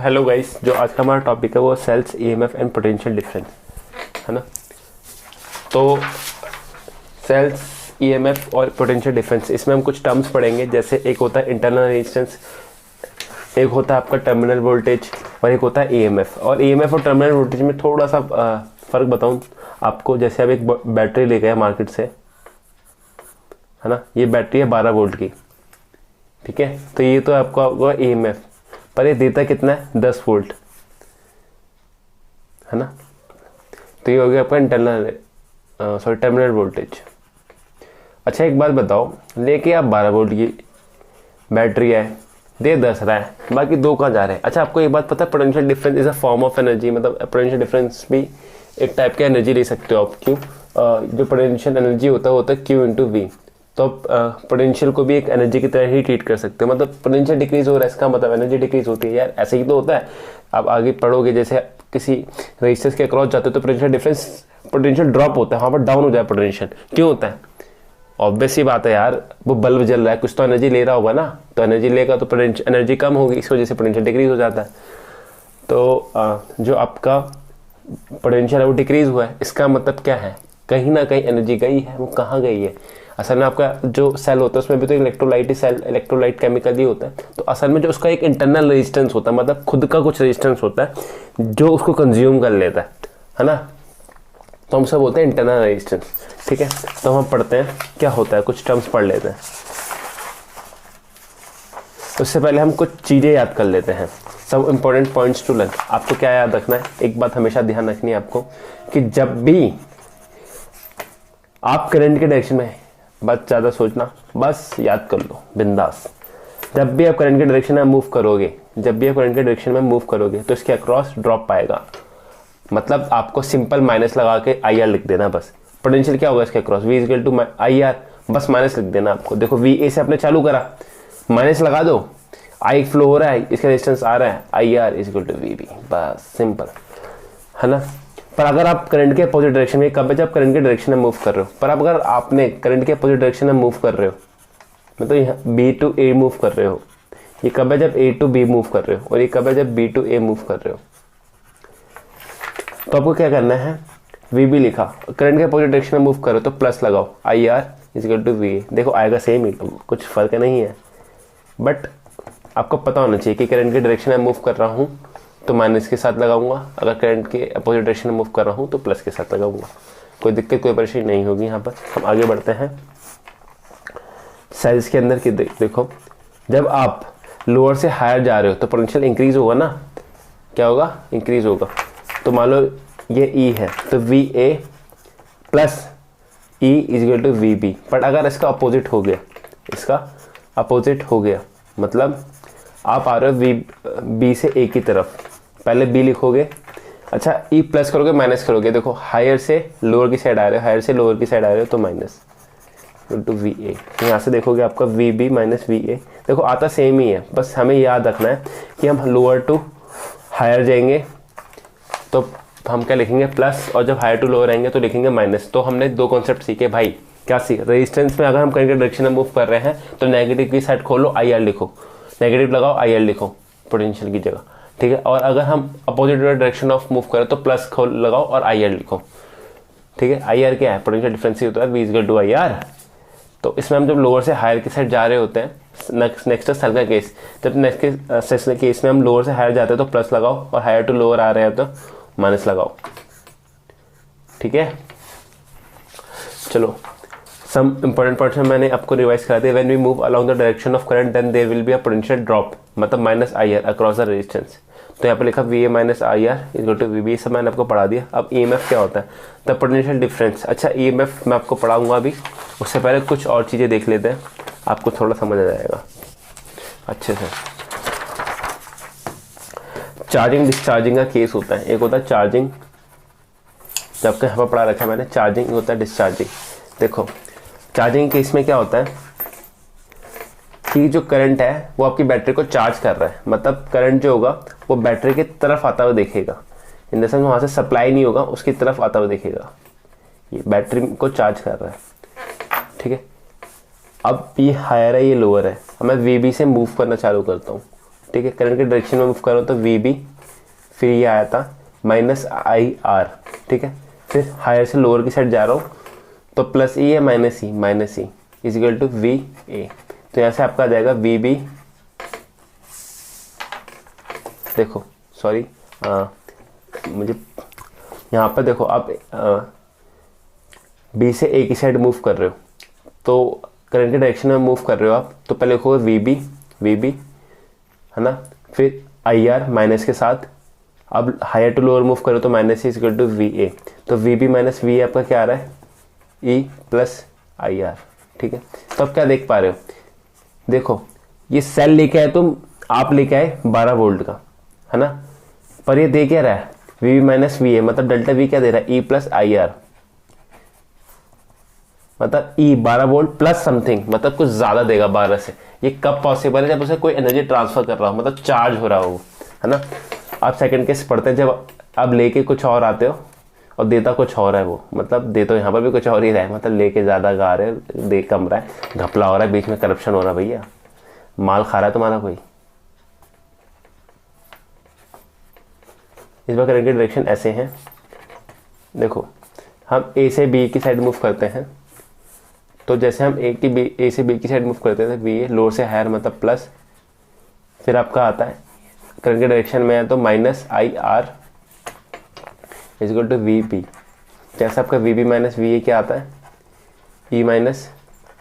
Hello guys, जो आज का हमारा टॉपिक है वो cells, EMF and potential difference है ना। तो सेल्स, ईएमएफ और पोटेंशियल डिफरेंस, इसमें हम कुछ टर्म्स पढ़ेंगे। जैसे एक होता है इंटरनल रेजिस्टेंस, एक होता है आपका टर्मिनल वोल्टेज और एक होता है ईएमएफ। और ईएमएफ और टर्मिनल वोल्टेज में थोड़ा सा फ़र्क बताऊं आपको। जैसे अब एक बैटरी ले गए मार्केट से, है ना, ये बैटरी है 12 वोल्ट की, ठीक है। तो ये तो आपका होगा ईएमएफ, पर ये देता कितना है, 10 वोल्ट, है ना। तो ये हो गया आपका इंटरनल टर्मिनल वोल्टेज। अच्छा एक बात बताओ, लेके आप 12 वोल्ट की बैटरी है, दे 10 रहा है, बाकी 2 कहाँ जा रहे हैं। अच्छा आपको एक बात पता है, potential difference is a form of energy. मतलब पोटेंशियल डिफरेंस भी एक टाइप की एनर्जी ले सकते हो आप। क्यों? जो पोटेंशियल एनर्जी होता है Q इंटू वी। तो पोटेंशियल को भी एक एनर्जी की तरह ही ट्रीट कर सकते हो। मतलब पोटेंशियल डिक्रीज हो रहा है, इसका मतलब एनर्जी डिक्रीज होती है। यार ऐसे ही तो होता है। आप आगे पढ़ोगे, जैसे किसी रेजिस्टेंस के अक्रॉस जाते हो तो पोटेंशियल ड्रॉप होता है, वहाँ पर डाउन हो जाए पोटेंशियल। क्यों होता है? ऑब्वियस सी बात है यार, वो बल्ब जल रहा है, कुछ तो एनर्जी ले रहा होगा ना। तो एनर्जी लेगा तो एनर्जी कम होगी, इस वजह से पोटेंशियल डिक्रीज हो जाता है। तो जो आपका पोटेंशियल है वो डिक्रीज हुआ है, इसका मतलब क्या है, कहीं ना कहीं एनर्जी गई है। वो कहाँ गई है? असल में आपका जो सेल होता है उसमें भी तो इलेक्ट्रोलाइट ही सेल, इलेक्ट्रोलाइट केमिकल ही होता है। तो असल में जो उसका एक इंटरनल रेजिस्टेंस होता है, मतलब खुद का कुछ रेजिस्टेंस होता है जो उसको कंज्यूम कर लेता है ना। तो हम सब बोलते हैं इंटरनल रेजिस्टेंस, ठीक है। तो हम पढ़ते हैं क्या होता है, कुछ टर्म्स पढ़ लेते हैं। उससे पहले हम कुछ चीज़ें याद कर लेते हैं, सब इंपॉर्टेंट पॉइंट्स टू लर्न। आपको क्या याद रखना है, एक बात हमेशा ध्यान रखनी है आपको, कि जब भी आप करंट के डायरेक्शन में, बस ज़्यादा सोचना, बस याद कर लो बिंदास। जब भी आप करंट के डायरेक्शन में मूव करोगे, तो इसके अक्रॉस ड्रॉप पाएगा। मतलब आपको सिंपल माइनस लगा के आई आर लिख देना बस। पोटेंशियल क्या होगा इसके across, V equal to I R, बस माइनस लिख देना आपको। देखो वी ए से आपने चालू करा, माइनस लगा दो, आई फ्लो हो रहा है, इसका रेजिस्टेंस आ रहा है, I R equal to V B, बस सिंपल, है ना। पर अगर आप करंट के अपोजिट डायरेक्शन में, कब जब करंट के डायरेक्शन में मूव कर रहे हो, पर अब अगर आपने करंट के अपोजिट डायरेक्शन में मूव कर रहे हो, मतलब यहाँ B टू A मूव कर रहे हो, ये कब है जब A टू B मूव कर रहे हो, और ये कब है जब B टू A मूव कर रहे हो। तो आपको क्या करना है, VB लिखा, करंट के अपोजिट डायरेक्शन में मूव करो तो प्लस लगाओ, IR इक्वल टू VA। देखो आएगा सेम ही, कुछ फर्क नहीं है, बट आपको पता होना चाहिए कि करंट के डायरेक्शन में मूव कर रहा हूँ तो माइनस के साथ लगाऊंगा, अगर करंट के अपोजिट डायरेक्शन में मूव कर रहा हूँ तो प्लस के साथ लगाऊंगा। कोई दिक्कत, कोई परेशानी नहीं होगी। यहाँ पर हम आगे बढ़ते हैं सेल्स के अंदर की। देखो जब आप लोअर से हायर जा रहे हो तो पोटेंशियल इंक्रीज होगा ना, क्या होगा, इंक्रीज होगा। तो मान लो ये E है, तो VA plus E equal to VB। But अगर इसका अपोजिट हो गया, मतलब आप आ रहे हो B से A की तरफ, पहले B लिखोगे, अच्छा E प्लस करोगे, माइनस करोगे। देखो हायर से लोअर की साइड आ रहे हो, तो माइनस टू VA। यहाँ से देखोगे आपका VB माइनस VA, देखो आता सेम ही है। बस हमें याद रखना है कि हम लोअर टू हायर जाएंगे तो हम क्या लिखेंगे, प्लस, और जब हायर टू लोअर आएंगे तो लिखेंगे माइनस। तो हमने 2 कॉन्सेप्ट सीखे भाई। क्या सीखे, रेजिस्टेंस में अगर हम करंट के डायरेक्शन में मूव कर रहे हैं तो नेगेटिव की साइड खोलो, IR लिखो, नेगेटिव लगाओ, IR लिखो पोटेंशियल की जगह, ठीक है। और अगर हम अपोजिट डायरेक्शन ऑफ मूव करें तो प्लस खोल लगाओ और IR लिखो, ठीक है। IR क्या है, पोटेंशियल डिफरेंस होता है V इक्वल टू IR। तो इसमें हम जब लोअर से हायर की साइड जा रहे होते हैं, नेक्स्ट सेल का केस, जब नेक्स्ट सेल के केस में हम लोअर से हायर जाते हैं तो प्लस लगाओ, और हायर टू लोअर आ रहे हैं तो माइनस लगाओ, ठीक है। चलो सम इंपॉर्टेंट पॉइंट्स मैंने आपको रिवाइज करा दिया। When we move along the direction of current then there will be a potential drop, मतलब minus IR across the resistance. तो यहाँ पे लिखा VA minus IR equal to VB, सब मैंने आपको पढ़ा दिया। अब EMF क्या होता है, द पोटेंशियल डिफरेंस। अच्छा EMF मैं आपको पढ़ाऊंगा अभी, उससे पहले कुछ और चीज़ें देख लेते हैं, आपको थोड़ा समझ आ जाएगा अच्छे से। चार्जिंग डिस्चार्जिंग का केस होता है। एक होता है चार्जिंग, जब यहाँ पर पढ़ा रखा है मैंने, चार्जिंग होता है डिस्चार्जिंग। देखो चार्जिंग केस में क्या होता है कि जो करंट है वो आपकी बैटरी को चार्ज कर रहा है, मतलब करंट जो होगा वो बैटरी की तरफ आता हुआ देखेगा, इन द सेंस वहाँ से सप्लाई नहीं होगा, उसकी तरफ आता हुआ देखेगा। ये बैटरी को चार्ज कर रहा है, ठीक है। अब ये हायर है, ये लोअर है, अब मैं VB से मूव करना चालू करता हूँ, ठीक है। करंट के डायरेक्शन में मूव कर रहा हूँ तो वी बी, फिर ये आया था माइनस आई आर, ठीक है। फिर हायर से लोअर की साइड जा रहा हूँ तो प्लस ई है minus E is equal to V A. तो यहाँ से आपका आ जाएगा वी बी, देखो सॉरी मुझे यहाँ पर देखो आप बी से ए की साइड मूव कर रहे हो तो करंट के डायरेक्शन में मूव कर रहे हो आप, तो पहले लिखोगे वी बी है ना, फिर आई आर माइनस के साथ, अब हायर टू लोअर मूव करो तो minus is equal to V A. तो V B minus V A आपका क्या आ रहा है, ई प्लस आई आर, ठीक है। तो अब क्या देख पा रहे हो, देखो ये सेल लेके आए तुम, आप लेके आए 12 वोल्ट का, है ना, पर ये दे क्या रहा है V B minus V A, मतलब डेल्टा वी क्या दे रहा है, ई प्लस आई आर, मतलब ई 12 वोल्ट प्लस समथिंग, मतलब कुछ ज्यादा देगा 12 से। ये कब पॉसिबल है, जब उसे कोई एनर्जी ट्रांसफर कर रहा हो, मतलब चार्ज हो रहा हो, है ना। आप सेकंड केस पढ़ते हैं जब आप लेके कुछ और आते हो और देता कुछ और है वो, मतलब दे तो यहाँ पर भी कुछ और ही रहा है, मतलब लेके ज्यादा गा रहे हो, दे कम रहा है, घपला हो रहा है, बीच में करप्शन हो रहा है, भैया माल खा रहा है तुम्हारा कोई। इस बार करंट की डायरेक्शन ऐसे हैं, देखो हम ए से बी की साइड मूव करते हैं, तो जैसे हम ए से बी की साइड मूव करते थे, बी लोअर से हायर मतलब प्लस, फिर आपका आता है करंट के डायरेक्शन में है तो minus I R is equal to V P. जैसे आपका V B minus V A क्या आता है, ई माइनस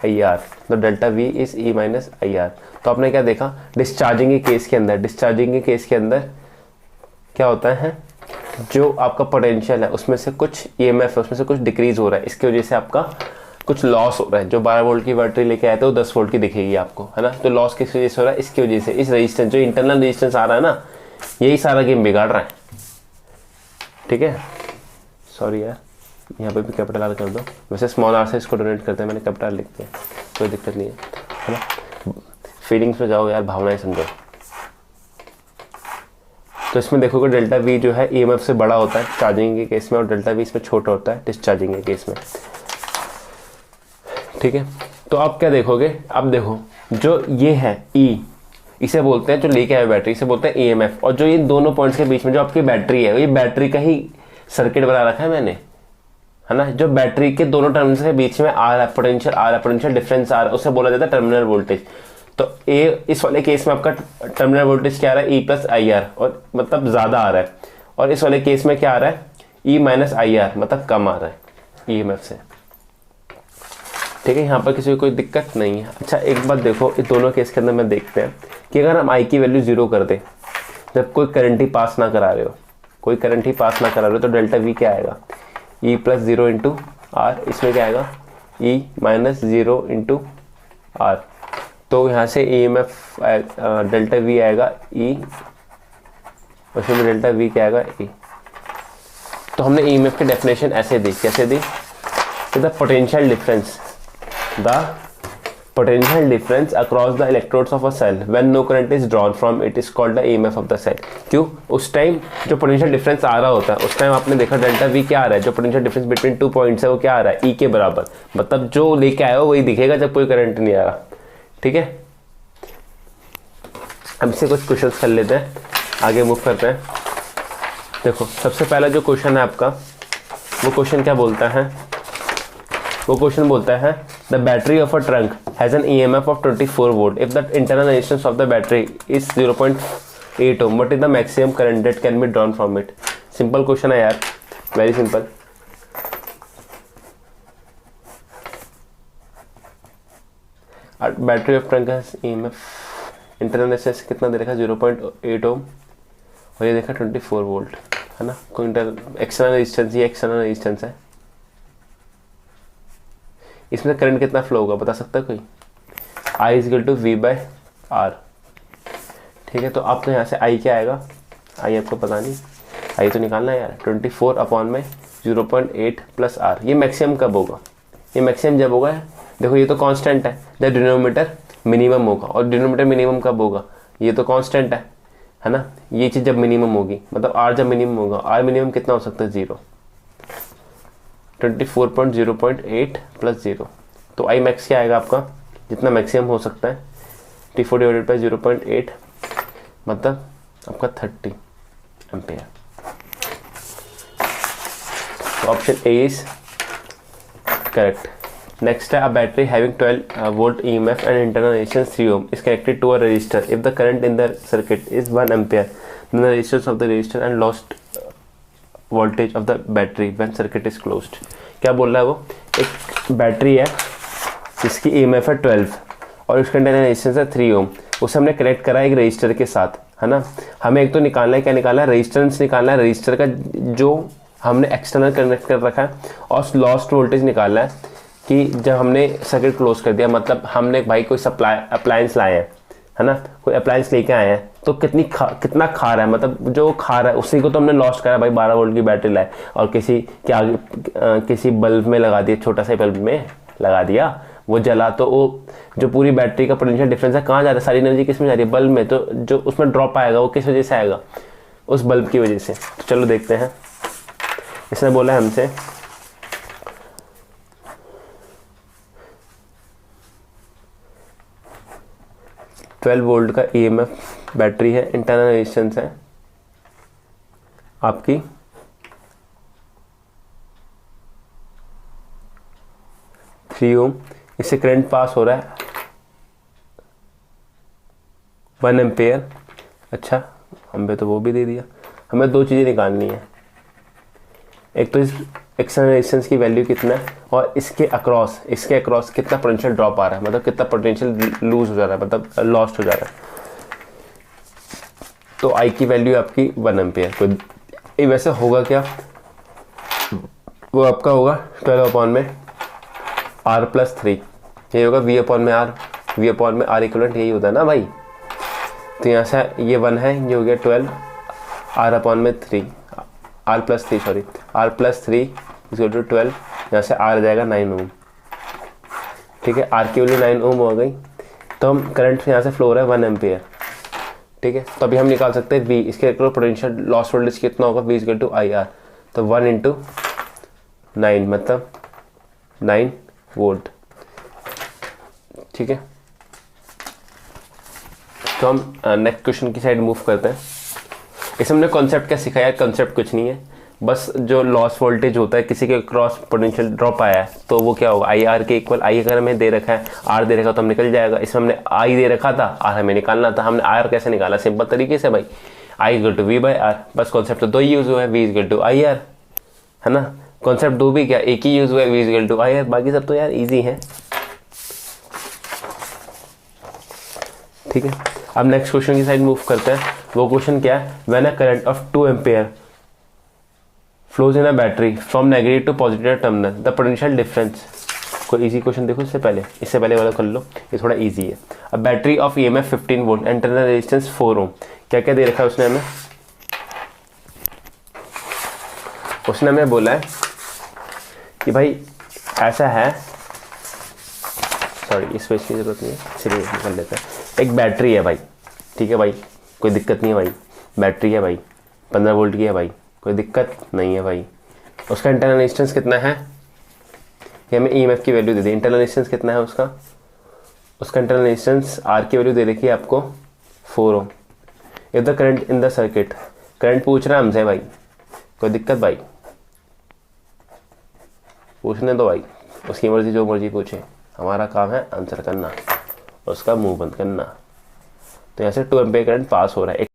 आई आर, तो delta V is E minus I R. तो आपने क्या देखा, डिस्चार्जिंग के केस के अंदर क्या होता है, जो आपका पोटेंशियल है उसमें से कुछ ईएमएफ है, उसमें से कुछ डिक्रीज हो रहा है, इसकी वजह से आपका कुछ लॉस हो रहा है। जो 12 वोल्ट की बैटरी लेके आए थे वो 10 वोल्ट की दिखेगी आपको, है ना। तो लॉस किस वजह से हो रहा है, इसकी वजह से, इस रेजिस्टेंस जो इंटरनल रेजिस्टेंस आ रहा है ना, यही सारा गेम बिगाड़ रहा है, ठीक है। सॉरी यार, यहाँ पे भी कैपिटल आर कर दो, वैसे स्मॉल आर से इसको डोनेट करते हैं, मैंने कैपिटल लिख दिया, कोई दिक्कत नहीं है ना। फीलिंग्स में जाओ यार, भावनाएं समझो। तो इसमें देखोगे डेल्टा वी जो है ईएमएफ से बड़ा होता है चार्जिंग के केस में, और डेल्टा वी इसमें छोटा होता है डिस्चार्जिंग के केस में, ठीक है। तो आप क्या देखोगे, अब देखो जो ये है ई, इसे बोलते हैं जो लेके आए बैटरी, इसे बोलते हैं ईएमएफ। और जो ये दोनों पॉइंट्स के बीच में जो आपकी बैटरी है, ये बैटरी का ही सर्किट बना रखा है मैंने, है ना। जो बैटरी के दोनों टर्मिनल्स के बीच में आ रहा है पोटेंशियल डिफरेंस आ रहा है, उसे बोला जाता है टर्मिनल वोल्टेज। तो ए इस वाले केस में आपका टर्मिनल वोल्टेज क्या आ रहा है, ई प्लस आई आर, और मतलब ज्यादा आ रहा है। और इस वाले केस में क्या आ रहा है, ई माइनस आई आर, मतलब कम आ रहा है ईएमएफ से, ठीक है। यहाँ पर किसी को कोई दिक्कत नहीं है। अच्छा एक बात देखो, इस दोनों केस के अंदर में देखते हैं कि अगर हम आई की वैल्यू 0 कर दे, जब कोई करंट ही पास ना करा रहे हो, तो डेल्टा वी क्या आएगा, ई प्लस 0 इंटू आर, इसमें क्या आएगा, ई माइनस 0 इंटू आर। तो यहाँ से E M F delta V आएगा ई, उसमें डेल्टा वी क्या आएगा, ई। तो हमने ई एम एफ की डेफिनेशन ऐसे दी, कैसे दी, the potential difference across the electrodes of a cell when no current is drawn from it is called the EMF of the cell। क्यों, उस टाइम जो पोटेंशियल डिफरेंस आ रहा होता है, उस टाइम आपने देखा डेल्टा वी क्या आ रहा है, जो पोटेंशियल डिफरेंस बिटवीन 2 पॉइंट्स है वो क्या आ रहा है, ई के बराबर, मतलब जो लेके आया हो वही दिखेगा जब कोई करंट नहीं आ रहा, ठीक है। अब इससे कुछ क्वेश्चन कर लेते हैं, आगे मूव करते हैं। देखो सबसे पहला जो क्वेश्चन है आपका, वो क्वेश्चन क्या बोलता है, वो क्वेश्चन बोलता है the battery of a trunk has an EMF of 24 volt if the internal resistance of the battery is 0.8 ohm, what is the maximum current that can be drawn from it. Simple question है यार, very simple. Battery of trunk has EMF, internal resistance कितना दे रखा है, 0.8 ओम, और ये देखा 24 volt, है ना। कोई एक्सटर्नल रेजिस्टेंस, ये एक्सटर्नल रेजिस्टेंस है। इसमें करंट कितना फ्लो होगा बता सकता है कोई, I is equal to V by R, ठीक है। तो आपको यहाँ से आई क्या आएगा, आई आपको पता नहीं, आई तो निकालना है यार, 24 अपॉन में 0.8 प्लस आर। ये मैक्सिमम कब होगा, ये मैक्सिमम जब होगा, देखो ये तो कांस्टेंट है, जब डिनोमिनेटर मिनिमम होगा, और डिनोमिनेटर मिनिमम कब होगा, ये तो कांस्टेंट है ना। ये चीज़ जब मिनिमम होगी, मतलब आर जब मिनिमम होगा, आर मिनिमम कितना हो सकता है, 0, 24.0.8 प्लस 0। तो आई मैक्स क्या आएगा आपका, जितना मैक्सिमम हो सकता है, T4 डिवाइडेड बाई 0.8 मतलब आपका 30 ampere. Option A is correct. Next है, a battery having 12 volt EMF and internal resistance 3 ohm is connected to a resistor. If the current in the circuit is 1 ampere, then the resistance of the resistor and lost voltage of the battery when circuit is closed. क्या बोल रहा है वो? एक battery है जिसकी EMF है 12 और उसका इंटरनल रेजिस्टेंस है 3 ohm। उसे हमने कनेक्ट करा एक रजिस्टर के साथ, है ना। हमें एक तो निकालना है, क्या निकालना है? रेजिस्टेंस निकालना है, रजिस्टर का जो हमने एक्सटर्नल कनेक्ट कर रखा है, और लॉस्ट वोल्टेज निकालना है कि जब हमने सर्किट क्लोज कर दिया, मतलब हमने भाई कोई अप्लायंस लाए हैं, है ना, कोई अप्लायंस लेके आए हैं, तो कितना खा रहा है, मतलब जो खा रहा है उसी को तो हमने लॉस्ट करा भाई। 12 वोल्ट की बैटरी लाए और किसी के आगे किसी बल्ब में लगा दिया, छोटा सा बल्ब में लगा दिया, वो जला, तो वो जो पूरी बैटरी का पोटेंशियल डिफरेंस है कहाँ जा रहा है? सारी एनर्जी किस में जा रही है? बल्ब में। तो जो उसमें ड्रॉप आएगा वो किस वजह से आएगा? उस बल्ब की वजह से। तो चलो देखते हैं। इसने बोला है हमसे 12 वोल्ट का EMF बैटरी है, इंटरनल रेजिस्टेंस है आपकी 3 ohm, इससे करंट पास हो रहा है 1 एम्पेयर। अच्छा, हमें तो वो भी दे दिया। हमें दो चीज़ें निकालनी है, एक तो इस एक्सटर्नल रेजिस्टेंस की वैल्यू कितना है और इसके अक्रॉस कितना पोटेंशियल ड्रॉप आ रहा है, मतलब कितना पोटेंशियल लूज हो जा रहा है, मतलब लॉस्ट हो जा रहा है। तो आई की वैल्यू आपकी 1 एम्पेयर। तो ये वैसे होगा क्या? वो आपका होगा 12/R+3, ये होगा V/R। V/R इक्वलेंट यही होता है ना भाई। तो यहाँ से ये 1 है, ये हो गया 12R+3 इक्वल टू 12, यहाँ से R आ जाएगा 9 ohm। ठीक है, R की वैल्यू 9 ohm हो गई। तो हम करंट यहाँ से फ्लो हो रहा है 1 एम्पेयर। ठीक है, तो अभी हम निकाल सकते हैं V, इसके पोटेंशियल लॉस वोल्टेज कितना होगा? V equal to IR। तो 1 × 9 मतलब 9 वोल्ट। ठीक है, तो हम नेक्स्ट क्वेश्चन की साइड मूव करते हैं। इसमें हमने कॉन्सेप्ट क्या सिखाया? कंसेप्ट कुछ नहीं है, बस जो लॉस वोल्टेज होता है, किसी के क्रॉस पोटेंशियल ड्रॉप आया है तो वो क्या होगा? IR के इक्वल। आई अगर हमें दे रखा है, R दे रखा तो हम निकल जाएगा। इसमें हमने I दे रखा था, R हमें निकालना था। हमने R कैसे निकाला? सिंपल तरीके से भाई, I इक्वल टू V/R। बस कॉन्सेप्ट तो दो ही यूज हुआ है, V इक्वल टू IR, है ना। कॉन्सेप्ट दो भी क्या, एक ही यूज हुआ है, V इक्वल टू IR। बाकी सब तो यार ईजी है। ठीक है, अब नेक्स्ट क्वेश्चन की साइड मूव करते हैं। वो क्वेश्चन क्या है? When a current of 2 ampere flows in a battery from negative to positive terminal, the potential difference. कोई इजी क्वेश्चन देखो, इससे पहले वाला कर लो, ये थोड़ा इजी है। A battery of EMF 15 volt, internal resistance 4 ohm। क्या क्या दे रखा है उसने हमें? उसने हमें बोला है कि भाई ऐसा है, सॉरी इस पेज की जरूरत नहीं है, चलिए निकल लेते हैं। एक बैटरी है भाई, ठीक है भाई, कोई दिक्कत नहीं है भाई। बैटरी है भाई, 15 वोल्ट की है भाई, कोई दिक्कत नहीं है भाई। उसका इंटरनल रेजिस्टेंस कितना है? ये हमें EMF की वैल्यू दे दी। इंटरनल रेजिस्टेंस कितना है उसका इंटरनल रेजिस्टेंस R की वैल्यू दे रखी है आपको 4 ohm। If the current in the circuit, current पूछ रहा है हमसे भाई, कोई दिक्कत भाई? पूछने दो भाई, उसकी मर्जी, जो मर्जी पूछे, हमारा काम है आंसर करना, उसका मुंह बंद करना। तो यहाँ से 2 एम्पेयर करंट पास हो रहा है।